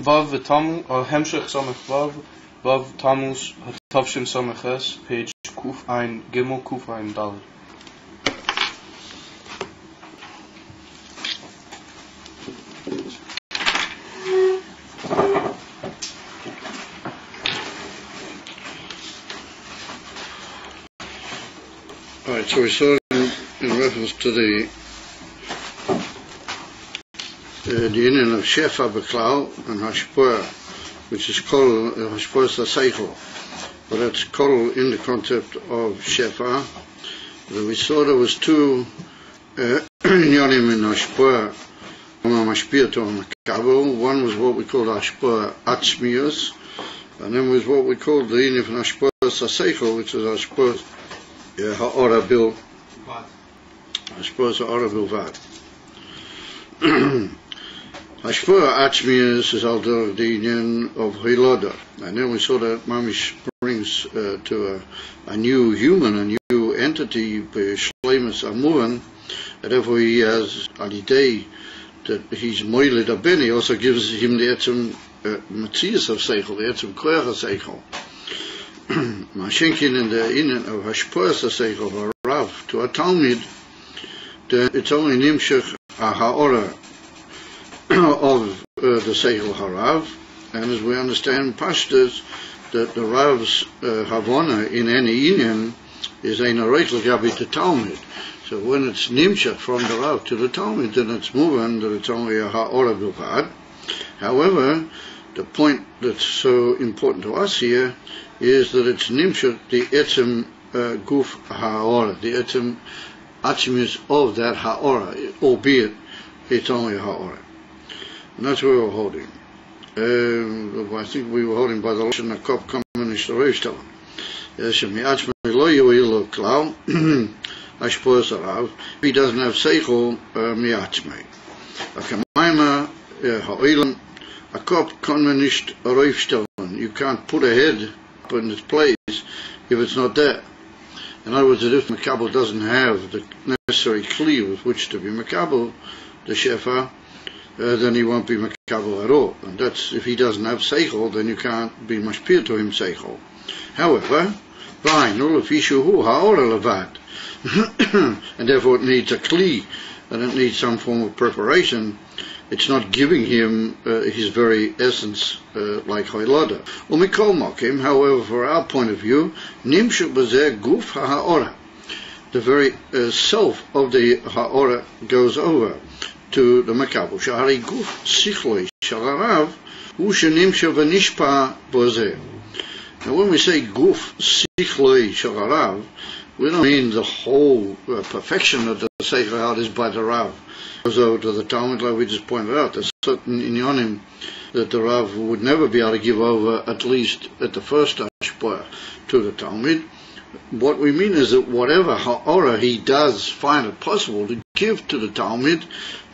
Vav Tamuz, or Hemshech Samech Vav, Vav Tamuz, Tavshin Samech Es, page Kuf Ein Gimel, Kuf Ein Daled. Alright, so we saw in reference to the union of Shefa Beklau and Hashpur, which is called Hashpur Saseichel, but it's called in the concept of Shefa. We saw there was two unionim in Hashpur, Mashpir to Makabel. One was what we called Hashpur Atzmius, and then was what we called the union of Hashpur Saseichel, which is Hashpur Ha'ora Bil Hashpur Ha'ora Bil Vad. Hashpur Atzmius is also the union of Hiloda, and then we saw that Mamish brings to a new human, a new entity, Shleimus Amuvan, and therefore he has Alidei that he's Moilid Abin. He also gives him the etzem Matzias of Seichel, the etzem Koyach of Seichel. Mashinkin in the union of Hashpur Seichel, or Rav, to a Talmud, it's only Nimshach Ha'ora of the Seichel Harav, and as we understand Pashtas, that the Rav's Havana in any union is ein Reichel Gabi to Talmud. So when it's Nimshach from the Rav to the Talmud, then it's moving that it's only a Ha'ora Bilvad. However, the point that's so important to us here is that it's Nimshach, the etzem Guf Ha'ora, the etzem Atzmius of that Ha'ora, albeit it's only a Ha'ora. And that's where we're holding. I think we were holding by the Lashon HaKop Communist Reishtala. Shemi'atzmi lo yoilu klau, Hashpur Sarav, if he doesn't have Seichel, mi'atzmi. Akamayma ha'olam, HaKop Communist Reishtala. You can't put a head in its place if it's not there. In other words, if Makabel doesn't have the necessary kli with which to be Makabel, the Shefa, then he won't be Makabel at all. And that's, if he doesn't have Seichel, then you can't be Mashpir to him Seichel. However, and therefore it needs a Kli, and it needs some form of preparation. It's not giving him his very essence like Hoylada. Umikol Mokim, however, for our point of view, Nimshuk Bazeh Guf HaHa'ora. The very self of the Ha'ora goes over to the Makabel. Shahari Guf Sichloi Shalarav Hu Shenimshuk V'Nishpa Bozeh. Now when we say Guf Sichloi Shalarav, we don't mean the whole perfection of the Seichel is by the Rav. Goes over to the Talmud, like we just pointed out. There's certain inyonim that the Rav would never be able to give over, at least at the first Hashpur, to the Talmud. What we mean is that whatever Ha'ora he does find it possible to give to the Talmud,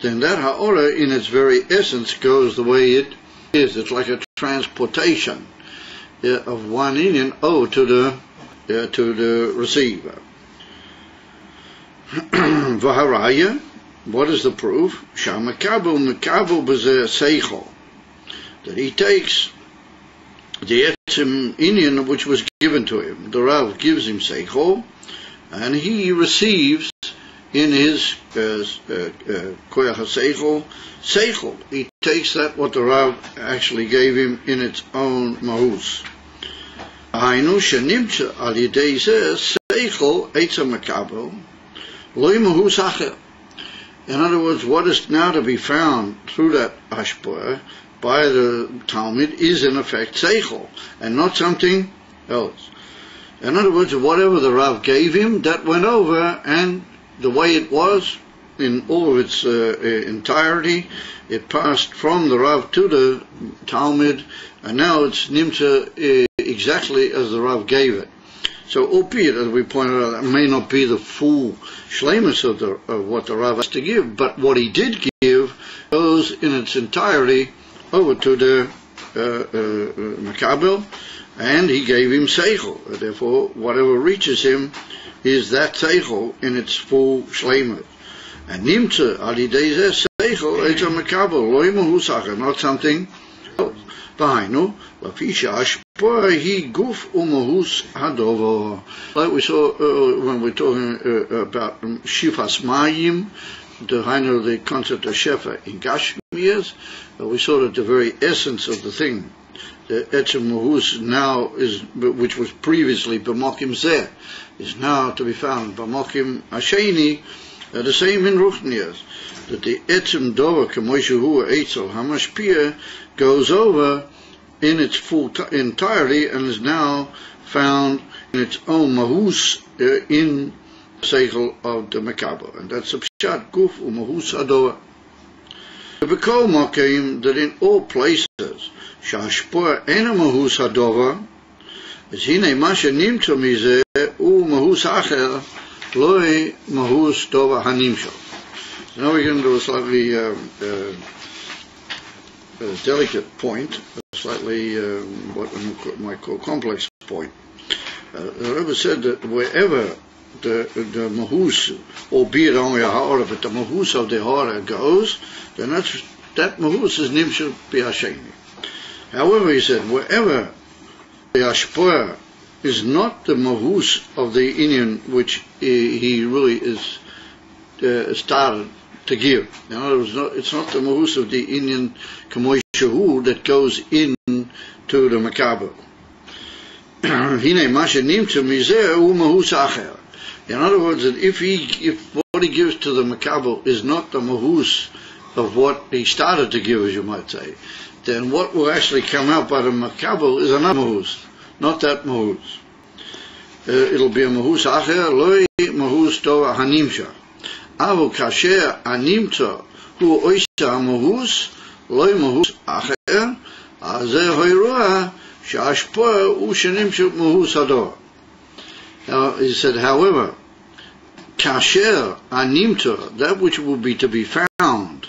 then that Ha'ora in its very essence goes the way it is. It's like a transportation of one inyan to the receiver. V'haraya, what is the proof? Sha'makabel mekabel b'zeh seichel, that he takes the etzem inyan which was given to him. The Rav gives him seichel, and he receives in his koyach seichel seichel. He takes that what the Rav actually gave him in its own mahus. Hainu shenimtza al yidei zeh seichel etzem makabel loy mahus acher. In other words, what is now to be found through that Hashpur by the Talmud is in effect Seichel, and not something else. In other words, whatever the Rav gave him, that went over, and the way it was, in all of its entirety, it passed from the Rav to the Talmud, and now it's Nimtza exactly as the Rav gave it. So, albeit, as we pointed out, that may not be the full shleimus of what the Rav has to give, but what he did give goes in its entirety over to the Makabel, and he gave him Seichel. Therefore, whatever reaches him is that Seichel in its full shleimus. And Nimtza, al yidei zeh Seichel, etzem Makabel, lo imahu sacher, not something else. V'hainu, lafisha hashpoa hi guf umahus hadovo. Like we saw when we were talking about shifas mayim, the concept of shefa in Gashmias, we saw that the very essence of the thing, the etzem mahus now is, which was previously b'mokim zeh, is now to be found b'mokim asheni, the same in Ruchnias, that the etzem dover k'moishu eitzel hamashpia goes over in its full entirety and is now found in its own mahus in seichel of the Mekabel, and that's a pshat guf umahus hadover. The Bekol Mokim, that in all places shashpoa ena mahus hadover, is hine masha nimtzo mizeh u mahus acher loi mahus dover hanimsho. So now we're going to do a slightly delicate point, a slightly what we might call complex point. The Rebbe said that wherever the mahus, albeit only a ha'ara, but the mahus of the ha'ara goes, then that mahus is nimshel b'hasheni. However, he said, wherever the hashpoa is not the mahus of the Indian which he really is started to give. You know, it's not the mahus of the Indian kamoy shahu that goes in to the Mekabel. Hine masha nimtzu mizeh u mahus acher. In other words, that if what he gives to the Mekabel is not the mahus of what he started to give, as you might say, then what will actually come out by the Mekabel is another mahus, not that mahus. It'll be a mahus acher, loi mahus tova hanimsha. Avu kasher animtza hu oisa mahus, loi mahus acher, azeh hoiroa shashpoa u shenimsha mahus hador. Now, he said, however, kasher animta, that which will be to be found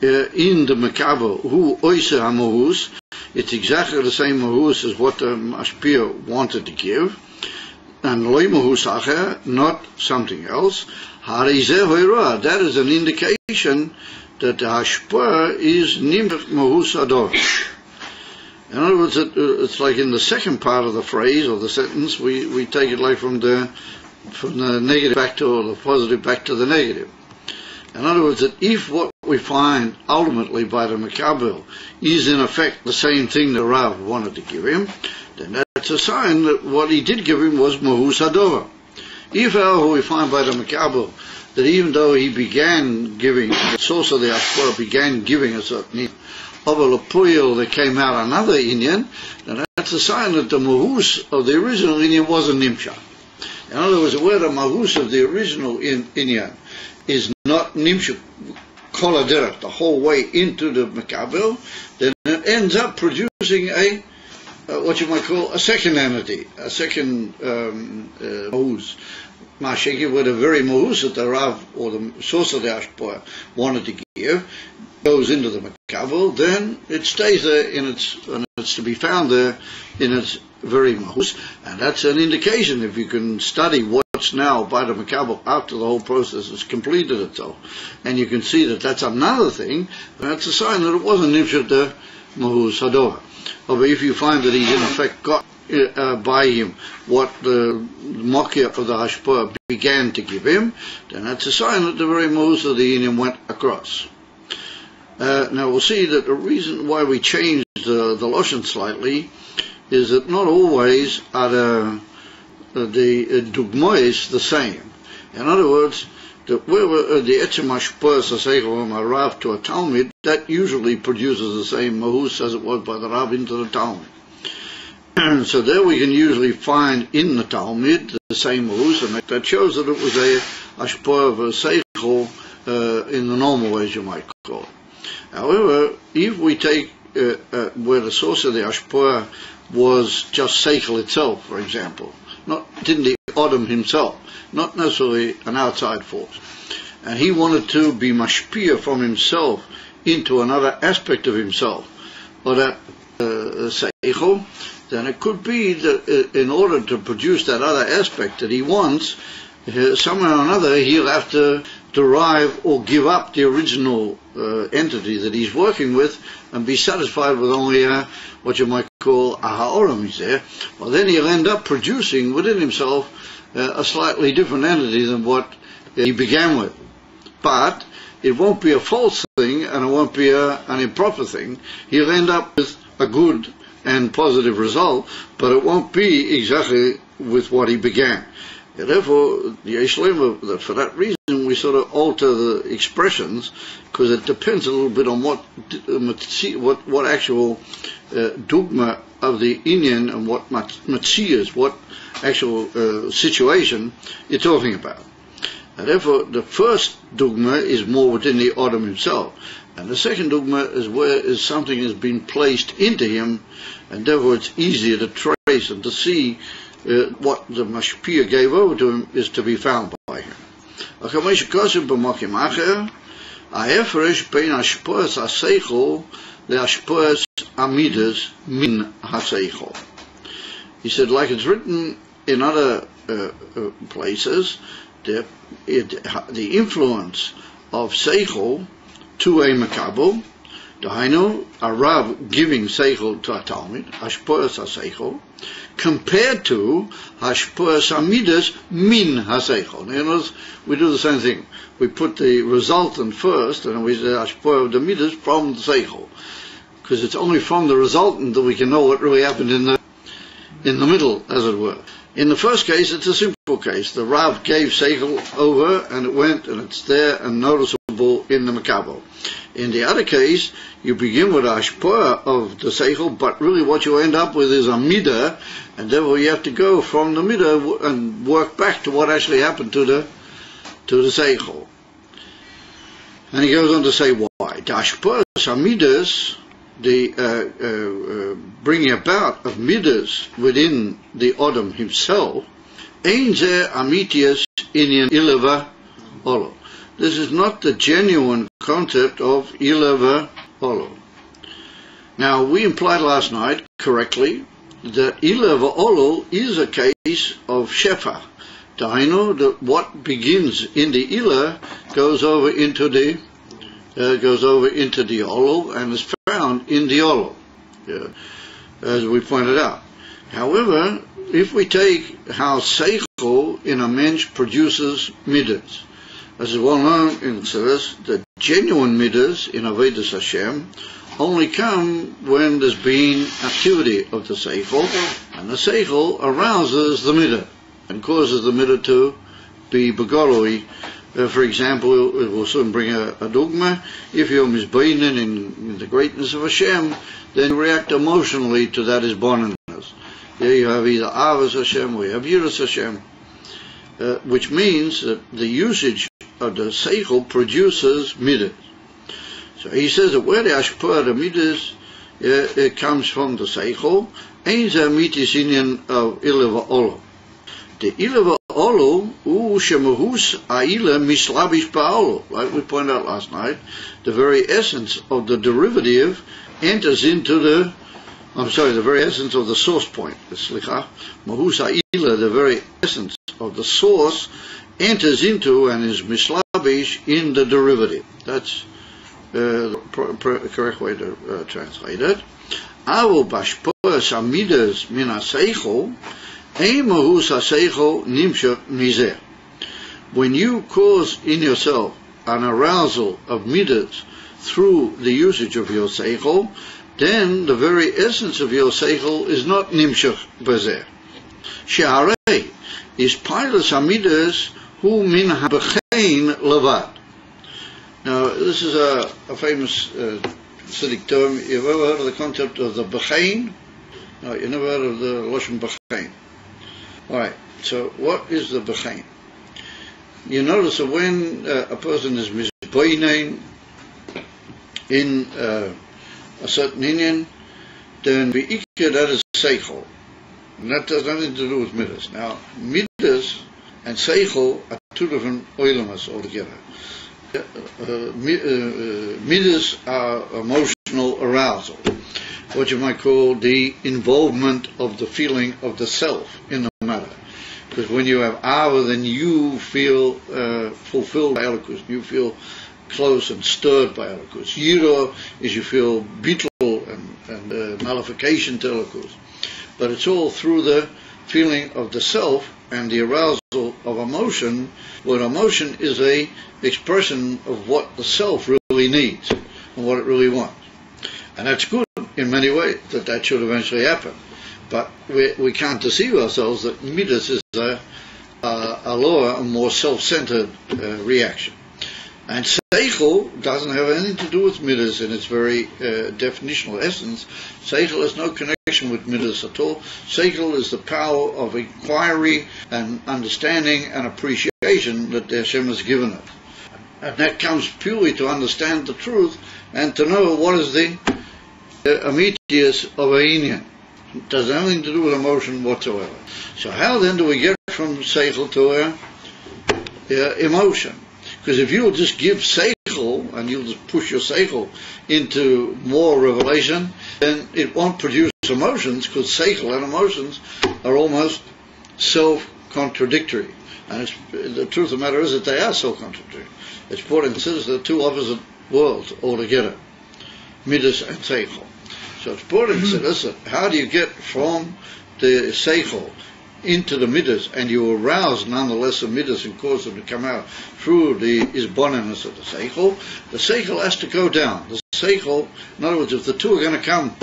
in the Mekabel, who oisa hamahus, it's exactly the same mahus as what the Mashpia wanted to give, and loy mahus acher, not something else. Harizeh hoira, that is an indication that the hashpah is nimach mahus ador. In other words, it's like in the second part of the phrase or the sentence, we take it like from the negative back to, or the positive back to the negative. In other words, that if what we find ultimately by the Mekabel is in effect the same thing that Rav wanted to give him, then that's a sign that what he did give him was mahus hadova. If, however, we find by the Mekabel that even though he began giving, the source of the Ashpah began giving a certain of a lapuyel that came out another Indian, then that's a sign that the mahus of the original Indian wasn't nimsha. In other words, where the mahus of the original Indian is not nimsha koladerach, the whole way into the Mekabel, then it ends up producing a what you might call a second entity, a second mahus. Mashiki, where the very mahus that the Rav or the source of the Ashpah wanted to give goes into the Mekabel, then it stays there and it's to be found there in its very mahus, and that's an indication. If you can study what's now by the Mekabel after the whole process has completed itself, and you can see that that's another thing, that's a sign that it wasn't nimshat the mahus hador. But if you find that he in effect got by him what the Mokia of the Hashpah began to give him, then that's a sign that the very mahus of the Indian went across. Now we'll see that the reason why we changed the Loshen slightly is that not always are the dugmois the same. In other words, that where the etzem hashpah saseichel from a Rav to a Talmud, that usually produces the same mahus as it was by the Rav into the Talmud. So there we can usually find in the Talmud the same mahus, and that shows that it was a hashpah of a seichel in the normal ways you might call it. However, if we take where the source of the hashpah was just seichel itself, for example, didn't the Adam himself, not necessarily an outside force, and he wanted to be mashpia from himself into another aspect of himself, or that seichel, then it could be that in order to produce that other aspect that he wants, somehow or another he'll have to derive or give up the original entity that he's working with and be satisfied with only what you might call a ha'olam mizeh. Well, then he'll end up producing within himself a slightly different entity than what he began with. But it won't be a false thing and it won't be an improper thing. He'll end up with a good and positive result, but it won't be exactly with what he began. And therefore, that for that reason we sort of alter the expressions, because it depends a little bit on what actual dogma of the inyan and what matziyas, what actual situation you're talking about. And therefore, the first dogma is more within the Adam himself, and the second dogma is where something has been placed into him, and therefore it's easier to trace and to see what the mashpia gave over to him is to be found by him. He said, like it's written in other places, the influence of seichel to a makabel, dahainu, a Rav giving seichel to a Talmud, hashpoas ha-seichel, compared to hashpoas ha-midas min ha-seichel. In other words, we do the same thing. We put the resultant first, and we say hashpoas ha-midas from the seichel, because it's only from the resultant that we can know what really happened in the middle, as it were. In the first case, it's a simple case. The Rav gave seichel over, and it went, and it's there and noticeable in the makabel. In the other case, you begin with a hashpoah of the seichel, but really what you end up with is a midah, and therefore you have to go from the midah and work back to what actually happened to the seichel. And he goes on to say why. The hashpoah midas, the bringing about of midas within the Adam himself, ein zeh amitias inyan ilava olo. This is not the genuine concept of ilava olo. Now, we implied last night, correctly, that ilava olo is a case of shefa. Dahainu, that what begins in the ila goes over into the olo and is found in the olo, as we pointed out. However, if we take how seichel in a mensch produces midas, as is well known in Tzedus, the genuine midas in Avodas Hashem only come when there's been activity of the seichel, and the seichel arouses the midah and causes the midah to be begoloi. For example, it will soon bring a dogma. If you're misbeinen in the greatness of Hashem, then you react emotionally to that isbonenus. There you have either Avos Hashem or you have Yiras Hashem, which means that the usage of the seichel produces midas. So he says that where the hashpoah, the midas, it comes from the seichel, ein zeh mitis inyan of ilava olo. The ilava olo u shemahus aila mislabish ba'olo. Like we pointed out last night, the very essence of the derivative enters into the very essence of the source point. Slicha, mahus aila, the very essence of the source, enters into and is mislabish in the derivative. That's the correct way to translate it. Avo bashpoas amidas min ha-seichel, ein mahus ha-seichel nimshach mizeh. When you cause in yourself an arousal of midas through the usage of your seichel, then the very essence of your seichel is not nimshach bazeh. Sheharei is pilus hamidas hu min ha-bechein levad. Now, this is a famous Siddiq term. You've ever heard of the concept of the bechein? No, you never heard of the lashon bechein. Alright, so what is the bechein? You notice that when a person is misbeinen in a certain inyan, then be'ikah, that is seichel. And that has nothing to do with midas. Now, midas and seichel are two different oilamas altogether. Midas are emotional arousal, what you might call the involvement of the feeling of the self in the matter. Because when you have Ava, then you feel fulfilled by Elokus. You feel close and stirred by Elokus. Yira is you feel beetle and nullification to Elokus. But it's all through the feeling of the self and the arousal of emotion, where emotion is a expression of what the self really needs and what it really wants. And that's good in many ways, that should eventually happen. But we can't deceive ourselves that midas is a lower and more self-centered reaction. And seichel doesn't have anything to do with midas in its very definitional essence. Seichel has no connection with midas at all. Seichel is the power of inquiry and understanding and appreciation that the Hashem has given it. And that comes purely to understand the truth and to know what is the amitius of a inyan. It does nothing to do with emotion whatsoever. So how then do we get from seichel to emotion? Because if you'll just give seichel and you'll just push your seichel into more revelation, then it won't produce emotions, because seichel and emotions are almost self-contradictory. And the truth of the matter is that they are self-contradictory. It's put in the two opposite worlds altogether, midas and seichel. So it's put in that how do you get from the seichel into the midas, and you arouse nonetheless the midas and cause them to come out through the isboneness of the seichel has to go down. The seichel, in other words, if the two are going to come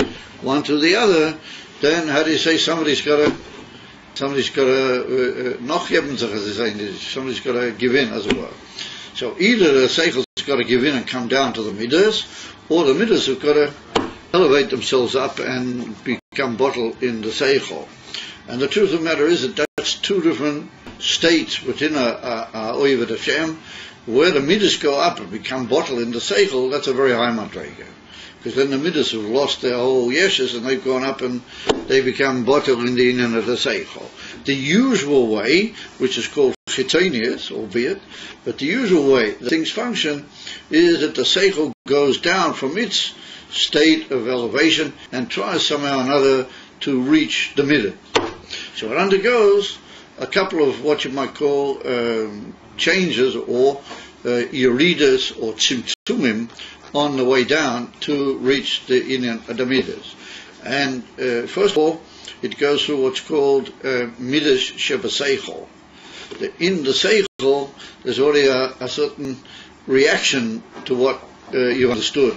one to the other, then how do you say somebody's got to give in, as it were. So either the seichel's got to give in and come down to the midas, or the midas have got to elevate themselves up and become bottled in the seichel. And the truth of the matter is that that's two different states within a Oivet Hashem. Where the midas go up and become bottled in the seichel, that's a very high madrega. Because then the midas have lost their whole yeshes and they've gone up and they become bottled in the inyan of the seichel. The usual way, which is called chitonius, albeit, but the usual way that things function is that the seichel goes down from its state of elevation and tries somehow or another to reach the midas. So it undergoes a couple of what you might call changes or yeridas or tzimtzumim on the way down to reach the inyan of the midas. And first of all, it goes through what's called midas shebaseichel. In the seichel, there's already a certain reaction to what you understood.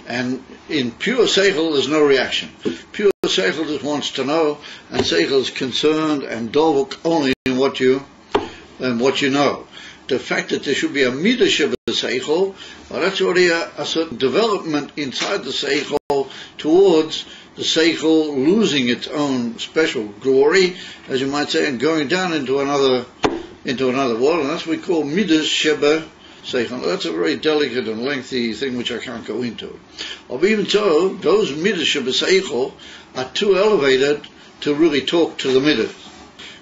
And in pure seichel, there's no reaction. Pure seichel just wants to know, and seichel is concerned and dovuk only in what you know. The fact that there should be a midas shebaseichel, well, that's already a certain development inside the seichel towards the seichel losing its own special glory, as you might say, and going down into another world, and that's what we call midas shebaseichel. That's a very delicate and lengthy thing which I can't go into. Or even so, those midas shebaseichel are too elevated to really talk to the midas,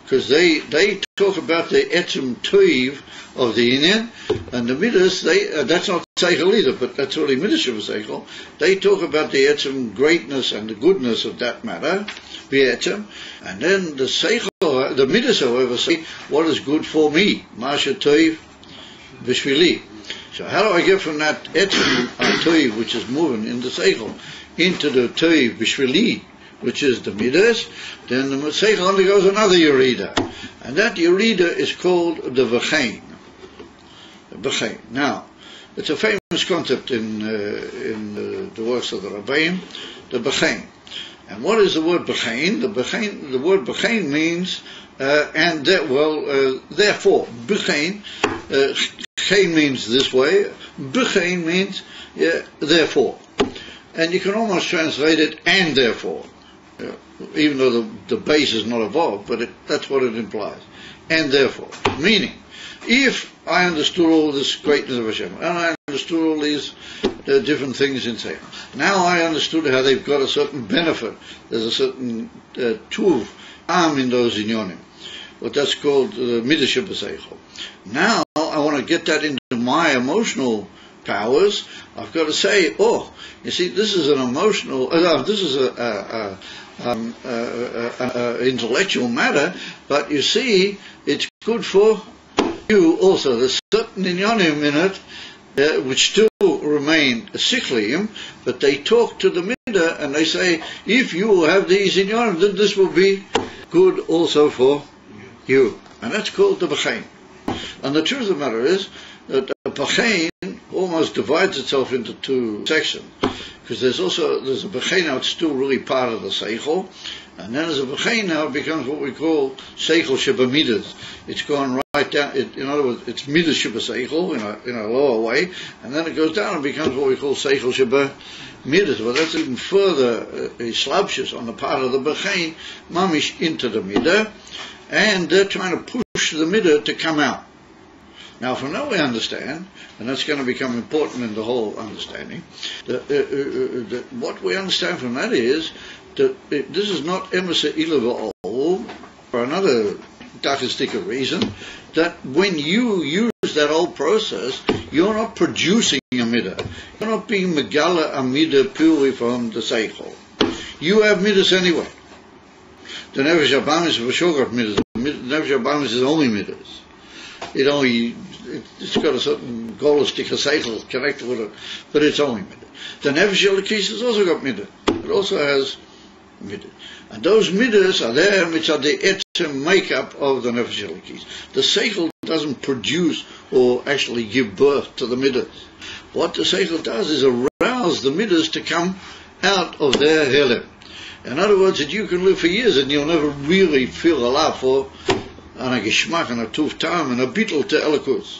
because they talk about the etzem toiv of the inyan, and the midas, that's not seichel either, but that's really midas shebaseichel. They talk about the etzem greatness and the goodness of that matter, the etzem, and then the seichel, the midas, however, say what is good for me, masha toiv b'shvili. So how do I get from that etzem toiv, which is moving in the seichel, into the toiv b'shvili, which is the midas? Then the seichel undergoes another yerida, and that yerida is called the v'chein. Now, it's a famous concept in the works of the Rabbeim, the v'chein. And what is the word b'chein? The word b'chein means therefore. B'chein, chein means this way. B'chein means therefore. And you can almost translate it and therefore. Even though the base is not a vav, but that's what it implies. And therefore. Meaning, if I understood all this greatness of Hashem, and I understood all these different things in Seichel, now I understood how they've got a certain benefit. There's a certain tuv, in those inyonim. What that's called midas shebaseichel. Now I want to get that into my emotional powers, I've got to say, oh, you see, this is an emotional, this is an intellectual matter, but you see, it's good for you also. There's certain inyonim in it which still remain sikhliyim, but they talk to the midah and they say, if you will have these inyonim, then this will be good also for you. And that's called the b'chein. And the truth of the matter is that the b'chein almost divides itself into two sections. Because there's a b'chein now, it's still really part of the seichel, and then there's a b'chein now, it becomes what we call seichel sheba midas. It's gone right down, in other words, it's midas sheba seichel in a lower way, and then it goes down and becomes what we call seichel sheba midas. Well, that's even further slabshus on the part of the b'chein, mamish into the midah, and they're trying to push the midah to come out. Now, from that we understand, and that's going to become important in the whole understanding, that what we understand from that is that this is not emesa ilava or another dachastika reason, that when you use that whole process, you're not producing a midah. You're not being megala a midah purely from the seichel. You have midas anyway. The nefesh habahamis for sure got midas. The nefesh habahamis is only midas. It's got a certain golistic seichel connected with it, but it's only midah. The nefesh elokis has also got midah. It also has midah. And those midas are there, which are the etzem makeup of the nefesh elokis. The seichel doesn't produce or actually give birth to the midas. What the seichel does is arouse the midas to come out of their helem. In other words, that you can live for years and you'll never really feel a love for and a geschmack and a tuf tam and a bittul to elokus.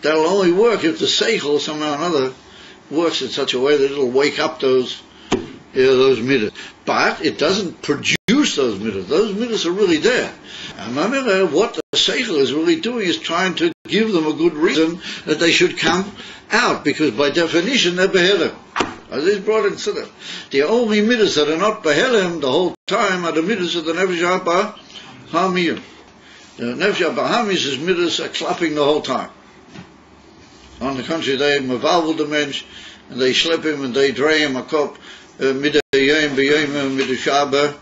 That'll only work if the seichel somehow or another works in such a way that it'll wake up those midas. But it doesn't produce those midas. Those midas are really there. And remember, what the seichel is really doing is trying to give them a good reason that they should come out, because by definition they're behelim. As is brought into that. The only midas that are not behelim the whole time are the midas of the nefesh habahamiyim. The nefesh habahamis midas are clapping the whole time. On the contrary, they mevalvel the mensch, and they slap him and they dray him a cup midah yom b'yom midah shaba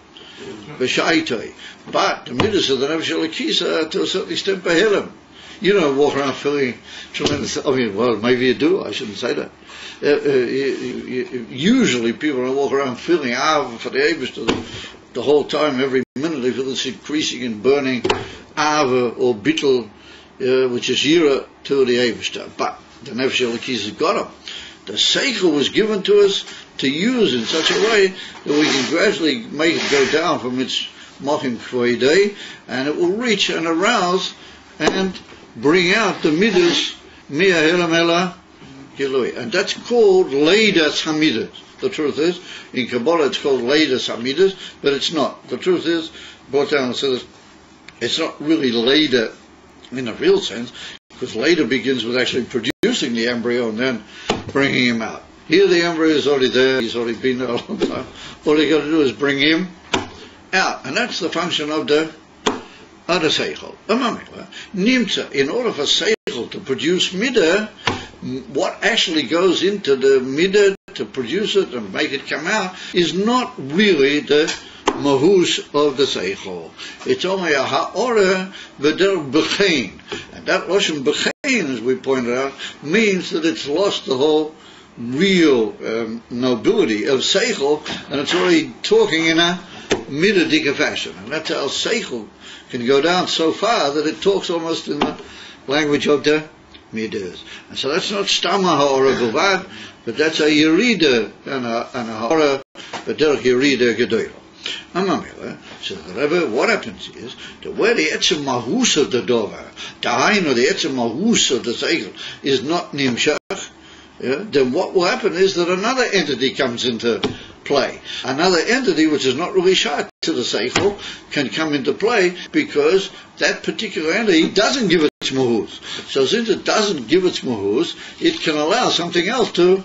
b'shaitoi. But the midas of the nefesh elokis are to a certain extent behelim. You don't walk around feeling tremendous. I mean, well, maybe you do. I shouldn't say that. Usually, people don't walk around feeling for the Eibishter the whole time, every minute. They feel this increasing and burning ava or bittul, which is yira to the Eibishter. But the nefesh elokis has got them. The seichel was given to us to use in such a way that we can gradually make it go down from its machim kvoidei, and it will reach and arouse and bring out the midas mia helamela gilui, and that's called leidas hamidas. The truth is, in Kabbalah it's called leidas hamidas, but it's not. The truth is, brought down and says it's not really leida in a real sense, because leida begins with actually producing the embryo and then bringing him out. Here the embryo is already there; he's already been there a long time. All you got to do is bring him out, and that's the function of the other seichel. Nimtza, in order for seichel to produce midah, what actually goes into the midah to produce it and make it come out is not really the mahus of the seichel. It's only a ha'ora b'der b'chein. And that lashon b'chein, as we pointed out, means that it's lost the whole real nobility of seichel, and it's already talking in a midadika fashion. And that's how seichel can go down so far that it talks almost in the language of the midas. And so that's not stama ha'ora b'vad, but that's a yerida and a ha'ora b'derech yerida gedolah. So the Rebbe, what happens is that where the etzem mahus of the dover, the hainu, the etzem mahus of the seichel, is not nimshach, then what will happen is that another entity comes into play. Another entity which is not really shy to the seichel can come into play, because that particular entity doesn't give its mahus. So since it doesn't give its mahus, it can allow something else to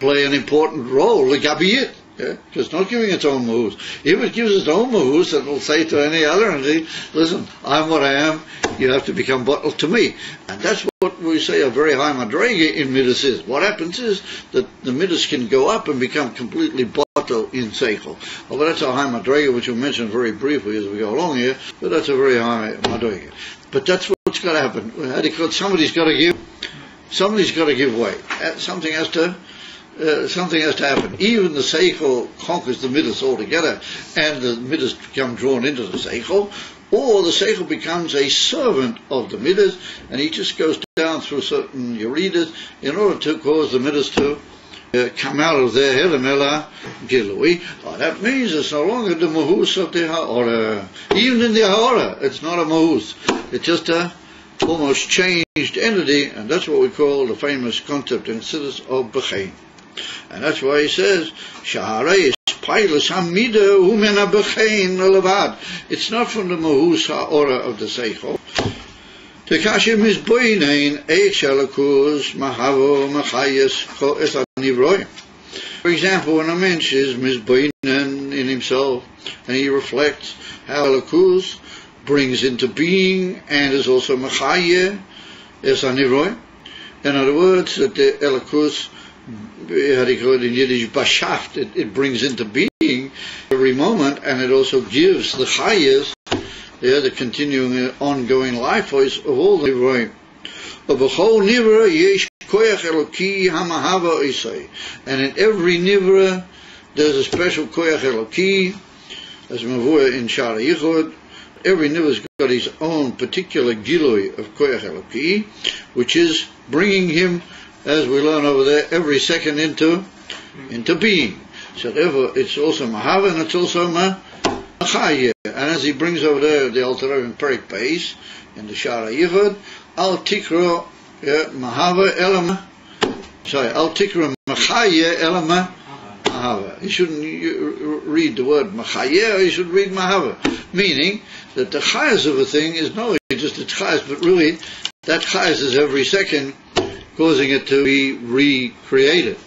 play an important role, l'gabiyit. Yeah? It's not giving its own mahus. If it gives its own mahus, then it will say to any other entity, listen, I'm what I am, you have to become bottled to me. And that's what we say a very high madrega in Midas is. What happens is that the Midas can go up and become completely bottled in Seichel. Well, that's a high madrega, which we'll mention very briefly as we go along here, but that's a very high madrega. But that's what's got to happen. Somebody's got to give way. Something has to happen. Even the Seichel conquers the Midas altogether, and the Midas become drawn into the Seichel, or the Seichel becomes a servant of the Midas, and he just goes down through certain Yeridas in order to cause the Midas to come out of their Helamela Gilui. That means it's no longer the Mahus of the Ha'ora. Even in the Ha'ora, it's not a Mahus. It's just a almost changed entity, and that's what we call the famous concept in Siddur of Bechain. And that's why he says, Shaharei Pilus Hamida Umena Bechain Levad. It's not from the Mahus Ha'ora of the Seichel. Tekashim is Boinein Eich Shalakus Mahavo Machayas Ko Es Nivroim. For example, when a mensch is Mizboinen in himself, and he reflects how Alakus brings into being and is also Machaye Es Nivroim. In other words, that the Alakus, how do you call it in Yiddish, Bashaft, it brings into being every moment, and it also gives the Chayas, the continuing, ongoing life force of all the Nivroim. And in every Nivra, there's a special Koyach Eloki, as Mavua in Shara Yichud. Every Nivra's got his own particular Gilui of Koyach Eloki, which is bringing him, as we learn over there, every second into being. So therefore, it's also Mahava and it's also Machaya. And as he brings over there the Alter Rebbe in Perik Beis, in the Shara Yichud, Al Tikro Mahava Elama. Sorry, Al Tikro Machaya Elama Mahava. You shouldn't read the word Machaya, you should read Mahava. Meaning that the Chayas of a thing is not only just its Chayas, but really that Chayas is every second causing it to be recreated.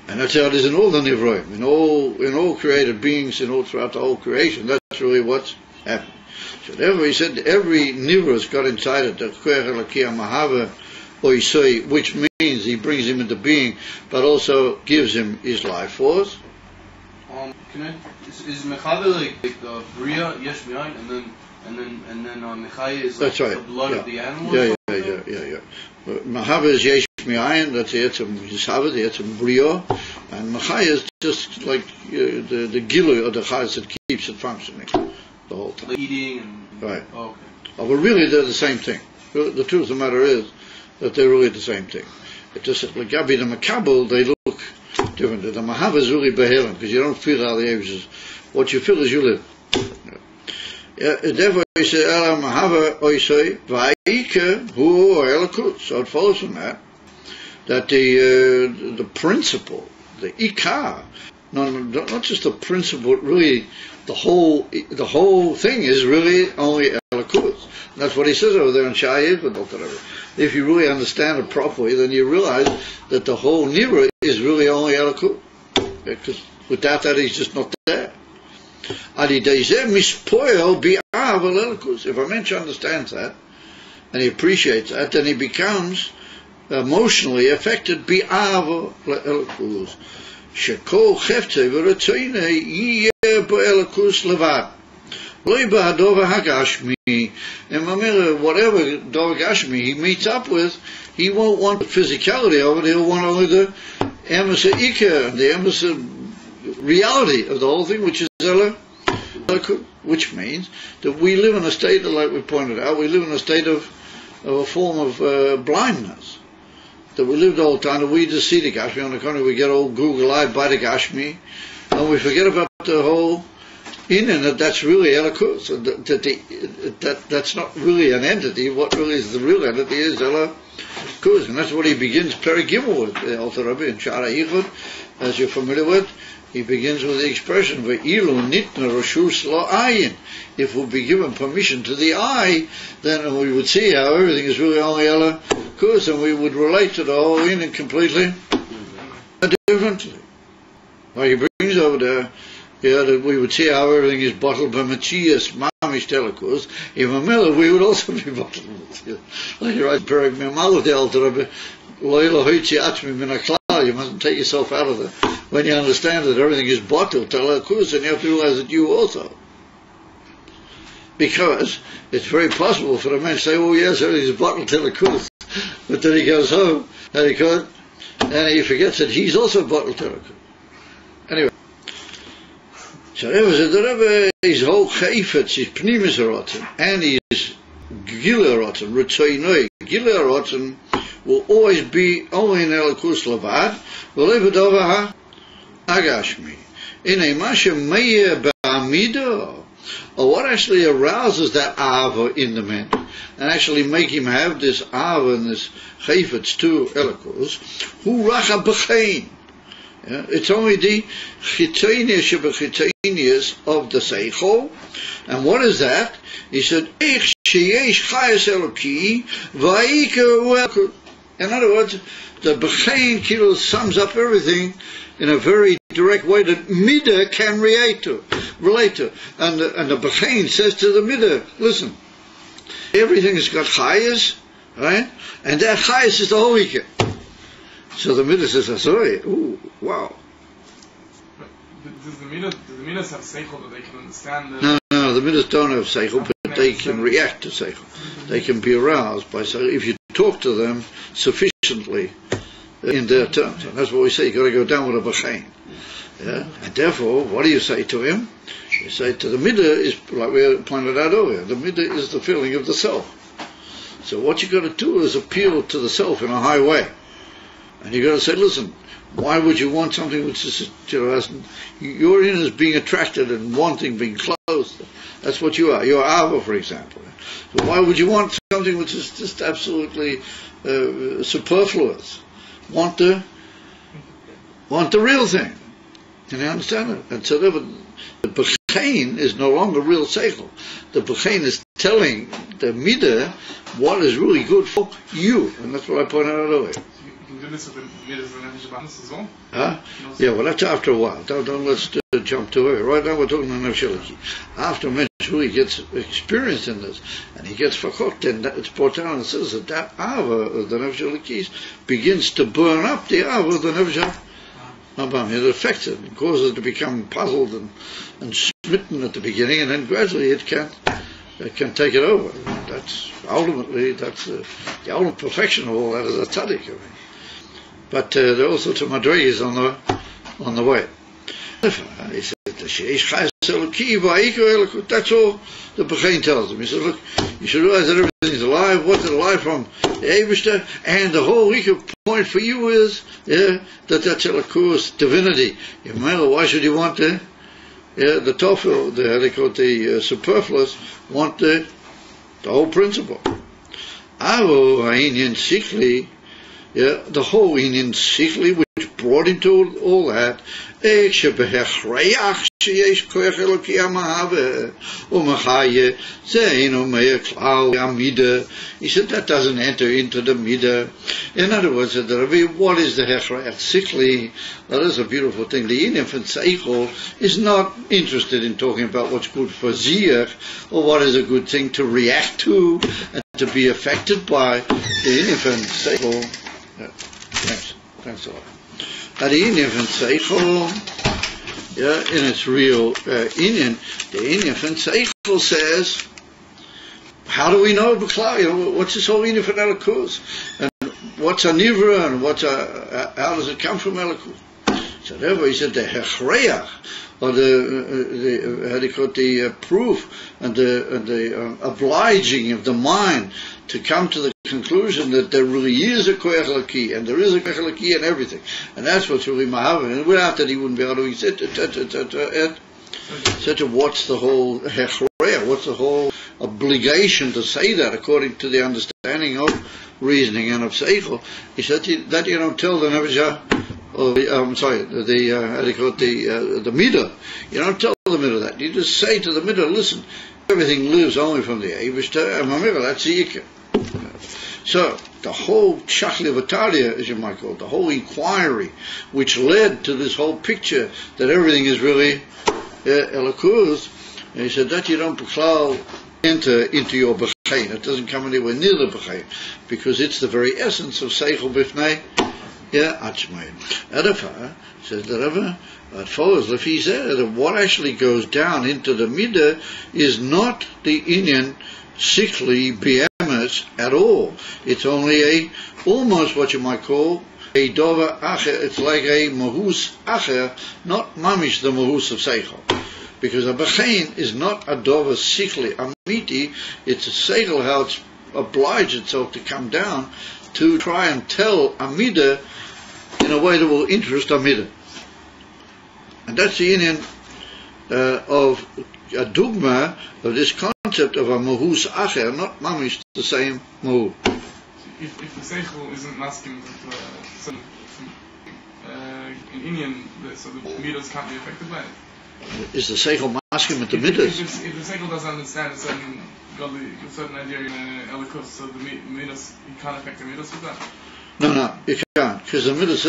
And that's how it is in all the Nivroim, in all created beings, throughout the whole creation. That's really what's happening. So therefore he said every Nivra's got inside it the Koyach Eloki Mahava Oisoi, which means he brings him into being, but also gives him his life force. Is Mechave like the Bria Yesh Mi'ayin, and then Mechaya is like the blood of the animal? Yeah. Mahava is Yesh Mi'ayin, that's the Etzem Yisava, the Etzem Bria, and Mechaya is just like the Gilu of the Chayas that keeps it functioning the whole time. Like eating and... Right. Oh, okay. But really they're the same thing. The truth of the matter is that they're really the same thing. It's just that like Gabi the Makabel, they look different. The Mahava is really Behelim, because you don't feel how the ages. What you feel is you live. Therefore he said, Ela Mahava Oisei Va'ike Hu Elakut. So it follows from that the principle, the Ikar, not just the principle, but really the whole thing is really only Elakut. And that's what he says over there in Shayid, but whatever. If you really understand it properly, then you realize that the whole Nivra is really only Elakut. Because without that, he's just not there. If a mensch understands that, and he appreciates that, then he becomes emotionally affected. Shekol chefte v'retzoine yeh b'elakus levad. And whatever Dova Gashmi he meets up with, he won't want the physicality of it, he'll want only the emissary Ika, the emissary reality of the whole thing, which is Elakut, which means that we live in a state of, like we pointed out, we live in a state of a form of blindness. That we live the whole time, that we just see the Gashmi, on the contrary, we get all Google-eyed by the Gashmi, and we forget about the whole that's really Elakut. So that's not really an entity. What really is the real entity is Elakut. And that's what he begins Perik Gimel with, the Alter Rebbe in Shara Yichud, as you're familiar with. He begins with the expression, Ve'ilu nitna rashus lo ayin. If we'll be given permission to the eye, then we would see how everything is really only Elakut, and we would relate to the whole in completely differently. Well, he brings says over there, that we would see how everything is bottled by Matthias, Mamish Telekus. In Mamela, we would also be bottled. Like you write, Perek Memalodel, you mustn't take yourself out of it. When you understand that everything is bottled, Telekus, and you have to realize that you also. Because it's very possible for a man to say, oh yes, everything is bottled Telekus. But then he goes home, and he forgets that he's also bottled Telekus. Anyway. So there was the Rebbe, his whole chayfetz, his pnimis rotzen, and his gila rotzen, ritzoinoi. Gila rotzen will always be only in Elikus Levad, v'levedova ha-agashmi. In a masha meya ba'amido, or what actually arouses that ava in the man, and actually make him have this ava and this chayfetz to Elikus, hu racha b'chein. It's only the chitonius of the seichel, and what is that? He said, in other words, the b'chein kilo sums up everything in a very direct way that midah can relate to, and the b'chein says to the midah, listen, everything has got chayas, right? And that chayas is the whole ikar. So the midah says, sorry, ooh, wow. Does the midas have seichel that they can understand? No, the midas don't have seichel, but they can react to seichel. They can be aroused by seichel if you talk to them sufficiently in their terms. And that's what we say, you've got to go down with a b'chein. Yeah? And therefore, what do you say to him? You say to the midah is, like we pointed out earlier, the midah is the feeling of the self. So what you've got to do is appeal to the self in a high way. And you've got to say, listen, why would you want something which is, you're in as being attracted and wanting, being close. That's what you are. You're Ava, for example. So why would you want something which is just absolutely superfluous? Want the real thing. Can you understand it? And so the b'chein is no longer real seichel. The b'chein is telling the midah what is really good for you. And that's what I pointed out earlier. Yeah, well that's after a while. Don't let's jump too early. Right now we're talking about Nefesh. After Mensch really gets experienced in this, and he gets fakot, then it's brought down and says that Ava of the Nefesh begins to burn up the Ava of the Nefesh. It affects it, it causes it to become puzzled and smitten at the beginning, and then gradually it can take it over. That's ultimately the ultimate perfection of all that is a tzaddik. I mean. But there are all sorts of madrigas on the way. He said, that's all the b'chein tells him. He said, look, you should realize that everything is alive. What's it alive from? The Eibishter, and the whole point for you is that's Elikus divinity. Why should you want the tofel, the superfluous, want the whole principle? Avo ha'inyan sikli, the whole inyan sikli, which brought into all that, he said that doesn't enter into the midah. In other words, what is the hechrayach sikli? That is a beautiful thing. The infant seichel is not interested in talking about what's good for ziyach or what is a good thing to react to and to be affected by. The infant seichel. Thanks a lot. The infant seichel, in its real inyan, the infant seichel says, how do we know B'klal? What's this whole inyan for Elikus? And what's a nivra, and how does it come from Elikus? So therefore he said the hechrayach, or the proof and the obliging of the mind to come to the conclusion that there really is a koyach elokי, and there is a koyach elokי in everything, and that's what's really mahavim. And without that he wouldn't be able to. He said, what's the whole hechrayah? What's the whole obligation to say that according to the understanding of reasoning and of seichel? He said that you don't tell the nefesh. The midah. You don't tell the midah that. You just say to the midah, listen, everything lives only from the Eibishter, and mamira, that's the yikah. So the whole Shachli as you might call it, the whole inquiry, which led to this whole picture that everything is really Elokus, and he said that you don't enter into your B'chein. It doesn't come anywhere near the B'chein, because it's the very essence of Seichel B'fnei Atzmai. Edafa says the Rebbe, follows Lefi Zeh, that what actually goes down into the Midah is not the Inyan Sikli B'emes at all. It's only almost what you might call a Dova Acher. It's like a Mahus Acher, not Mamish the Mahus of Seichel. Because a B'chein is not a Dova Sikli Amiti, it's a Seichel, how it's obliged itself to come down to try and tell Amida in a way that will interest Amida. And that's the Indian of a dogma of this concept of a Mahus Acher, not Mamish the same Mahu. If the Seichel isn't masking in Indian, so the Midas can't be affected by it. Is the Seichel masking with the Midas? If the Seichel doesn't understand a certain godly, a certain idea in Elokus, so the Midas, he can't affect the Midas with that. No, you can't, because the Midas,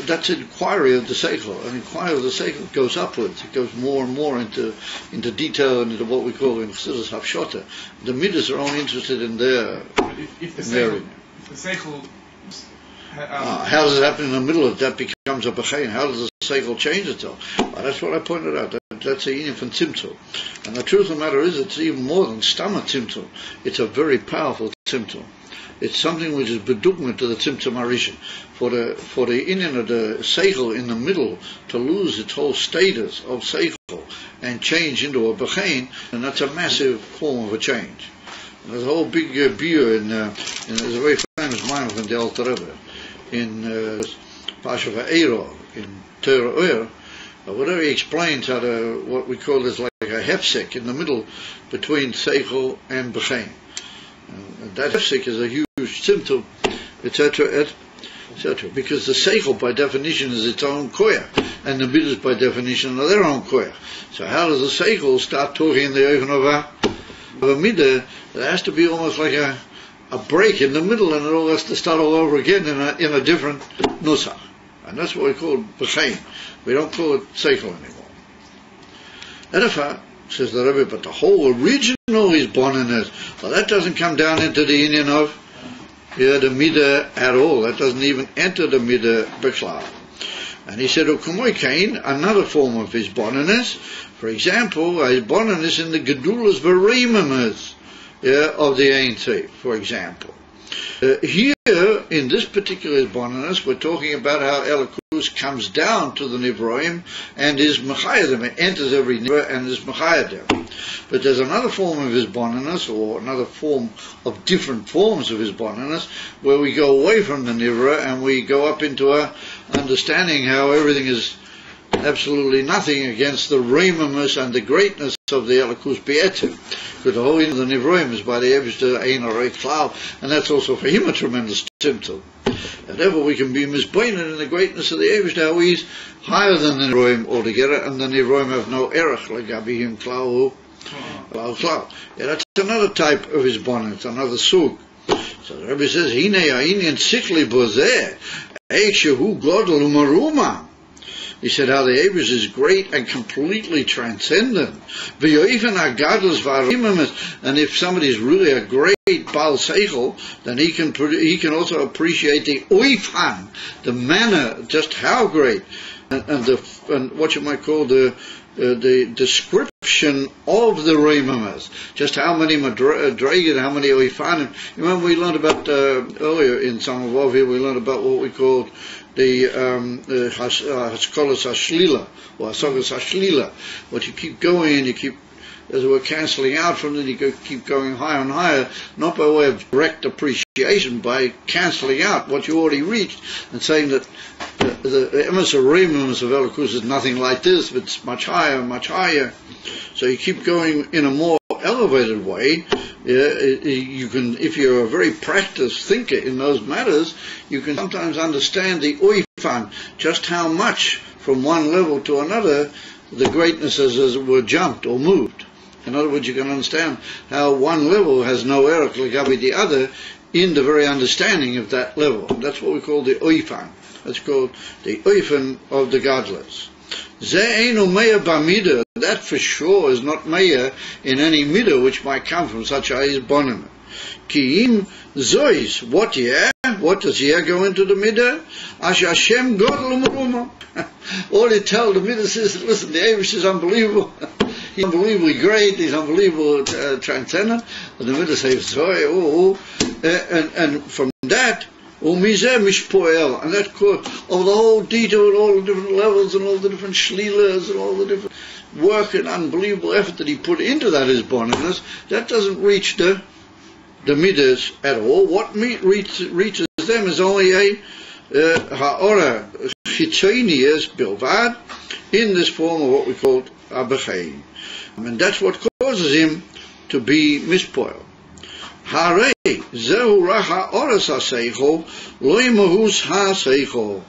that's an inquiry of the Seichel. An inquiry of the Seichel goes upwards. It goes more and more into detail and into what we call in Chassidus Hafshota. The Midas are only interested in their. If the Seichel how does it happen in the middle of that becomes a B'chein? How does the Seichel change itself? Well, that's what I pointed out. That's a union from Tzimtzum. And the truth of the matter is, it's even more than Stama Tzimtzum. It's a very powerful Tzimtzum. It's something which is bedugma to the Tzimtzum Arishin. For the union of the Seichel in the middle to lose its whole status of Seichel and change into a B'chein, and that's a massive form of a change. And there's a whole big view in there's a very famous mind from the Alter Rebbe in Pasha Va'ero, in Torah Oyer, whatever he explains how to, what we call is like a hefsek in the middle between Seichel and B'chein. And that hefsek is a huge symptom, etc., etc. Because the Seichel by definition is its own koyach, and the Midas by definition are their own koyach. So how does the Seichel start talking in the Eichen of a Midah? There has to be almost like a break in the middle, and it all has to start all over again in a different nusach. And that's what we call B'chein. We don't call it Seichel anymore. Edafa, says the Rebbe, but the whole original is boniness. Well, that doesn't come down into the union of the Midah at all. That doesn't even enter the Midah B'chlal. And he said, Kain, another form of his boniness, for example, his boniness in the Gedulas V'Reimamas of the Ein Sof, for example. Here, in this particular boniness, we're talking about how Elokus comes down to the Nivroim and is Mechayah. It enters every Nivra and is Mechayah. But there's another form of his boniness, or another form of different forms of his boniness, where we go away from the Nivra and we go up into a understanding how everything is absolutely nothing against the Reimamus and the greatness of the Elokus B'etzim. Because the whole of the Nivroim is by the Eivishter Ein Orei Klal, and that's also for him a tremendous symptom. And therefore we can be misbained in the greatness of the Eivishter, how he's higher than the Nivroim altogether, and the Nivroim have no erech, like Abihim Klal. Yeah, that's another type of his bonnet, it's another sug. So the Rebbe says, Hine ha'inyan sikli bozeh, eishehu godel umaruma. He said how the Eibush is great and completely transcendent. And if somebody is really a great Baal Seichel, then he can also appreciate the oifan, the manner, just how great, and what you might call the description of the Reimamas, just how many Madragid, how many Oifanim. Remember we learned about earlier in Samech Vav here, we learned about what we called the Haskolas Hashlila, or Hasogas Hashlila. What you keep going, you keep, as it were, cancelling out from it, you keep going higher and higher, not by way of direct appreciation, by cancelling out what you already reached, and saying that the Emes of Reimamas of Elokus is nothing like this, but it's much higher, much higher. So you keep going in a more elevated way. You can, if you're a very practiced thinker in those matters, you can sometimes understand the oifan, just how much from one level to another the greatness as it were jumped or moved. In other words, you can understand how one level has no erech legabi the other in the very understanding of that level. That's what we call the oifan. That's called the oifan of the godless. Ze'enu meya b'midah. That for sure is not meya in any midah which might come from such a bonim. Ki'im zois. What does here go into the midah? Ash Hashem godel umruma. All you tell the midah is, listen, the Eibush is unbelievable. He's unbelievably great. He's unbelievable transcendent. And the midah says, and from that, and that of the whole detail and all the different levels and all the different shlilas and all the different work and unbelievable effort that he put into that is bonus, that doesn't reach the midas at all. What reaches them is only a ha'ora chitzonius bilvad in this form of what we call abachaim. And that's what causes him to be mispoiled. Hare zehu raha oras ha-seichol lo imahus ha-seichol.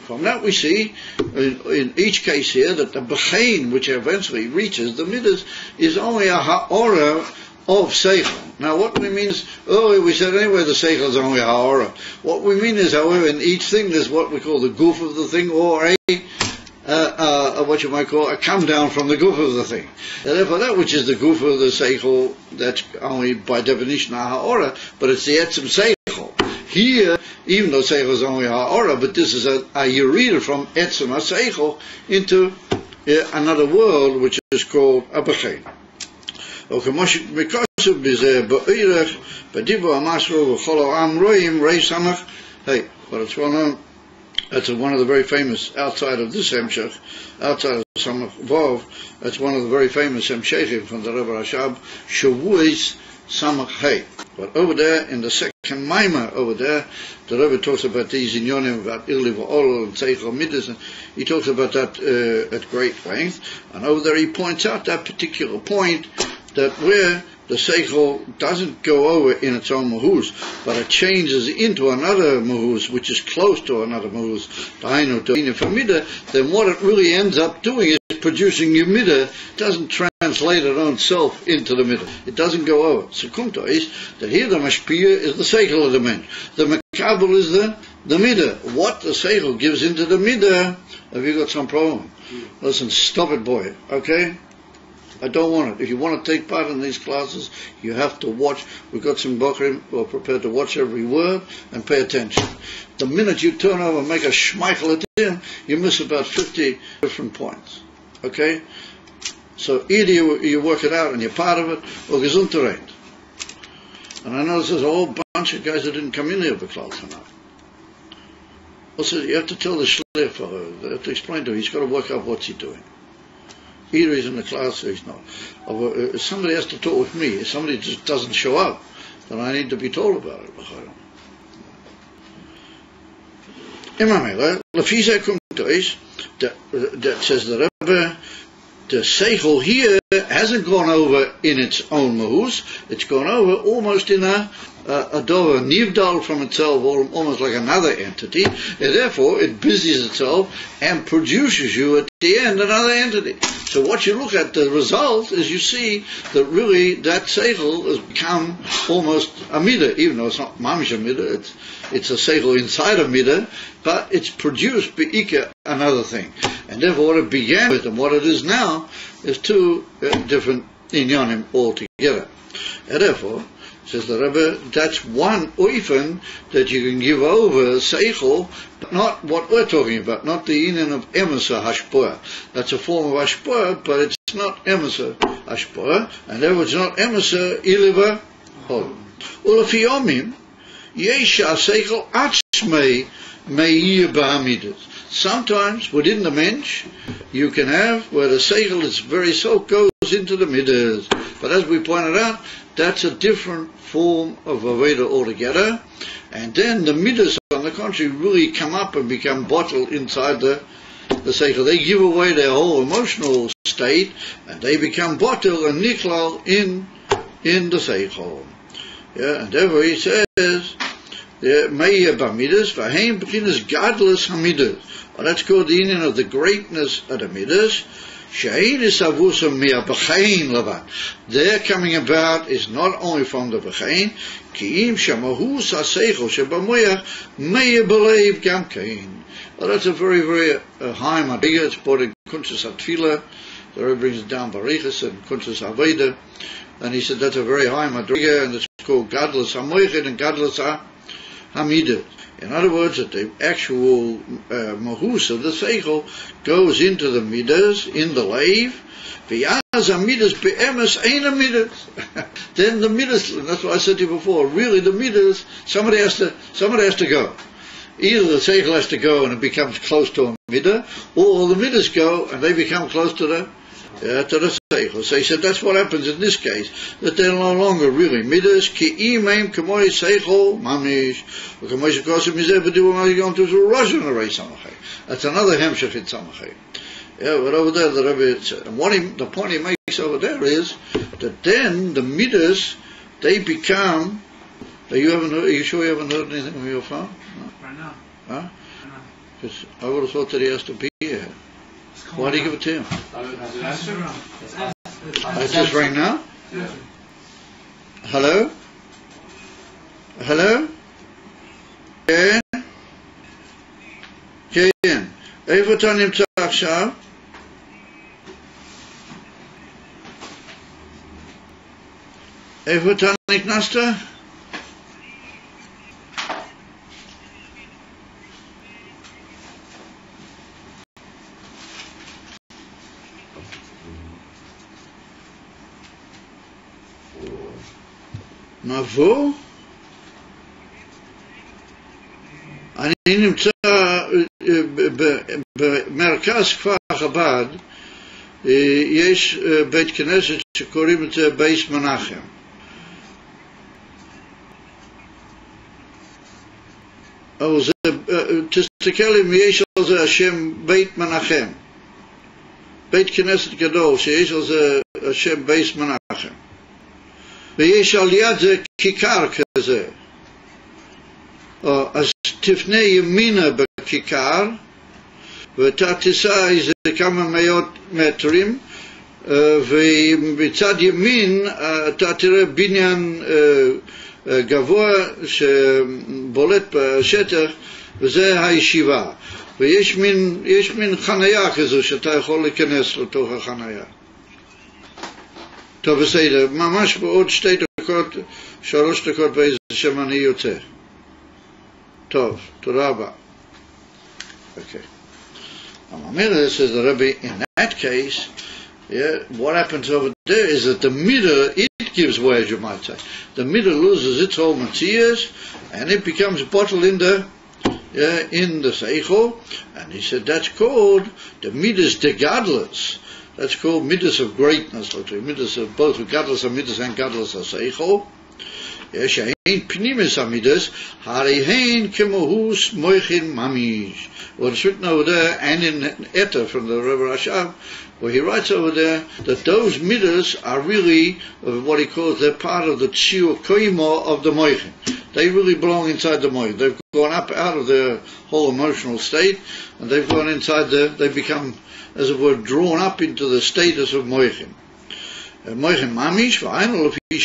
From that we see, in each case here, that the bechain, which eventually reaches the midas, is only a ha'ora of seichel. Now what we mean is, earlier we said anyway the seichel is only a ha'ora. What we mean is, however, in each thing there's what we call the goof of the thing, or what you might call a come down from the goof of the thing. And therefore that which is the goof of the seichel, that's only by definition a ha'ora, but it's the etzem seichel. Here, even though seichel is only a ha'ora, but this is a yerida from etzem ha-seichel into another world which is called a bechain. Okay, hey, but it's well known. That's one of the very famous, outside of this Hemshech, outside of Samech Vav, that's one of the very famous Hemshechim from the Rebbe Rashab, Shavuos Samech Hey. But over there, in the second Maimah over there, the Rebbe talks about these inyonim, about Irli v'Olol and Seichel Midas, and he talks about that at great length. And over there he points out that particular point, that where the seichel doesn't go over in its own mahus, but it changes into another mahus, which is close to another mahus, then what it really ends up doing is producing new midah. It doesn't translate its own self into the midah. It doesn't go over. Sekunta is that here the mashpia is the seichel of the mensch. The makabel is the midah. What the seichel gives into the midah, have you got some problem? Listen, stop it, boy, okay? I don't want it. If you want to take part in these classes, you have to watch. We've got some bochrim who are prepared to watch every word and pay attention. The minute you turn over and make a schmeichel at him, you miss about 50 different points. Okay? So either you work it out and you're part of it, or gesundheit. And I know there's a whole bunch of guys that didn't come in here for class tonight. Also, you have to tell the shliach fellow, you have to explain to him, he's got to work out what's he doing. Either he's in the class or he's not. If somebody has to talk with me, if somebody just doesn't show up, then I need to be told about it. That says the Rebbe, the seichel here hasn't gone over in its own mahus, it's gone over almost in a dover nivdal from itself, almost like another entity, and therefore it busies itself and produces you at the end another entity. So what you look at, the result is you see that really that seichel has become almost a midah, even though it's not mamish a midah, it's a seichel inside a midah, but it's produced be'ika another thing. And therefore what it began with and what it is now is two different inyanim altogether. And therefore, says the Rebbe, that's one oifen that you can give over seichel, but not what we're talking about, not the inyan of emesa hashpoah. That's a form of hashpoah, but it's not emesa hashpoah, and therefore it's not emesa iliva hol. Ulafi omim, yesha seichel atzmei meir ba'amidas. Sometimes within the mensch you can have where the seichel is very so goes into the midas, but as we pointed out, that's a different form of Aveda altogether, and then the midas on the contrary really come up and become bottled inside the seichel. They give away their whole emotional state and they become bottled and niklal in the seichel. Yeah, and therefore he says Meir b'midas v'heim b'chinas gadlus hamidas. That's called the union of the greatness of the midas. Their coming about is not only from the Bechein, well, that's a very, very high madriga. It's brought in Kuntzes HaTfilah. The Rebbe brings it down Barichas and Kuntzes HaVeda. And he said that's a very high madriga, and it's called Gadlus HaMoichin and Gadlus HaMidah. In other words, that the actual mahus of the seichel goes into the midas, in the lave. V'yaz midas be'emes ein midas. Then the midas, that's what I said to you before. Really, the midas, somebody has to go. Either the seichel has to go and it becomes close to a midah, or the midas go and they become close to the seichel. So he said that's what happens in this case, that they're no longer really midas. Ki imeim k'moi seichel mamish. K'moi shekosim mizeh b'divu ma yom to Russian array samachay. That's another hemshech in samachay. Yeah, but over there the Rebbe said, and the point he makes over there is that then the midas, they become. Are you sure you haven't heard anything from your phone? No? Right now. Huh? Because I would have thought that he has to be here. Why do you give it to him? It just rang now? Yeah. Hello? Hello? כן? כן. איפה אתה נמצא עכשיו? איפה אתה נכנסת? מבוא? אני נמצא במרכז כפר חב"ד, יש בית כנסת שקוראים את זה בית מנחם. אבל זה, תסתכל אם יש על זה השם בית מנחם. בית כנסת גדול שיש על זה השם בית מנחם. ויש על יד זה כיכר כזה. אז תפנה ימינה בכיכר, ואתה תיסע איזה כמה מאות מטרים, ובצד ימין אתה תראה בניין גבוה שבולט בשטח, וזה הישיבה. ויש מין חניה כזו שאתה יכול להיכנס לתוך החניה. טוב, בסדר, ממש בעוד 2 דקות, 3 דקות באיזה שם אני יוצא. טוב, תודה רבה. Okay. Amamira says the Rebbe, in that case, what happens over there is that the midah, it gives way, as you might say. The midah loses its whole matzias, and it becomes bottled in the seichel, and he said that's called the midas de gadlus. That's called midas of greatness, midas of both gadlus and midas and gadlus of seichel. She'ain pnimis hamidas, harihein kemohus moichin mamish. Well, it's written over there, and in Etta from the Rebbe Rashab, where he writes over there that those midas are really what he calls, they're part of the tsiur koimo of the moichin. They really belong inside the moichin. They've gone up out of their whole emotional state, and they've gone inside they become, as it were, drawn up into the status of moichin. Moichin mamish, in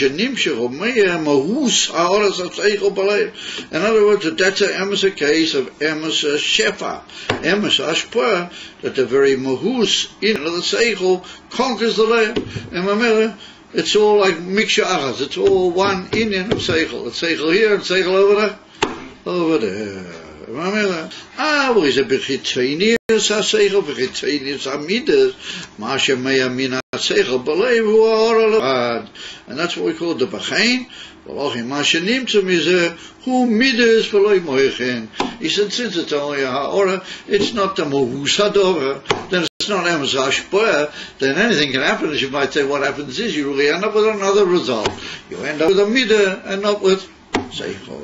other words, that's a case of emes shefa, emes ashpur, that the very mahus in the seichel conquers the land. And remember, it's all like mixture achas. It's all one Indian of seichel. It's seichel here and seichel over there. Remember? Well, he's a bechitzeinius ha-seichel, bechitzeinius ha-midas, ma'ashem me'yamin ha-seichel, b'leiv hu ha'or. And that's what we call the bechein. V'lochim ma'ashem nimtzum is hu midas v'loi moichin. He said, since it's only a ha'ora, it's not the mohus hadora, then it's not emes hashpoah, then anything can happen. As you might say, what happens is you really end up with another result. You end up with a midah and not with seichel.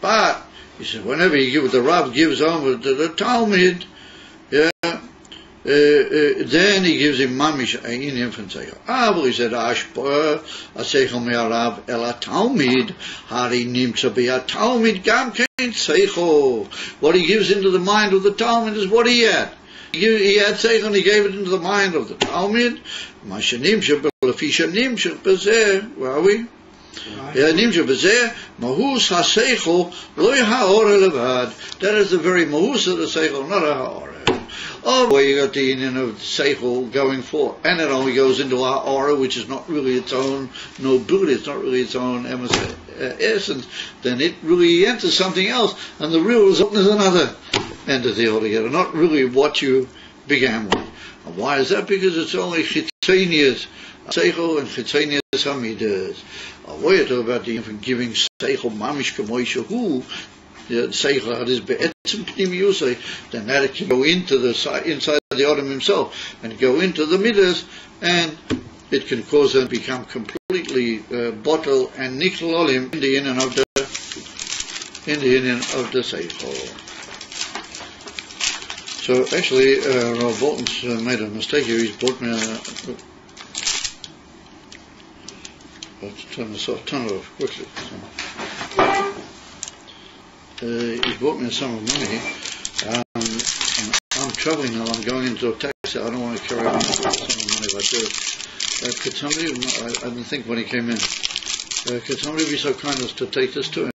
But he said, whenever the Rav gives over to the Talmud, then he gives him mamish in infant seichel. But he said, Ashpor, a seichel me'arav el ha-Talmud, hari nimtza be'ha-Talmud gam kein seichel. What he gives into the mind of the Talmud is what he had. he had seichel and he gave it into the mind of the Talmud. Where are we? That is the very mahus of the seichel, not a ha'ora. Oh, where you got the union of seichel going forth, and it only goes into ha'ora, which is not really its own nobility, it's not really its own essence. Then it really enters something else, and the real result is another entity altogether, not really what you began with. And why is that? Because it's only chitzonius seichel and chitzonius hamidas. What you talk about the giving seichel mamish kamoisha hu, the seichel is be'etzim pnimiusay, then that it can go into the inside the Adam himself and go into the midas, and it can cause them to become completely bottle and niklolim in the union of the seichel. So actually, Rav Bolton's made a mistake here. He's bought me let's turn this off. Turn it off quickly. He's bought me a sum of money. I'm travelling now. I'm going into a taxi. I don't want to carry on some of money like this. Could somebody? I didn't think when he came in. Could somebody be so kind as to take this to him?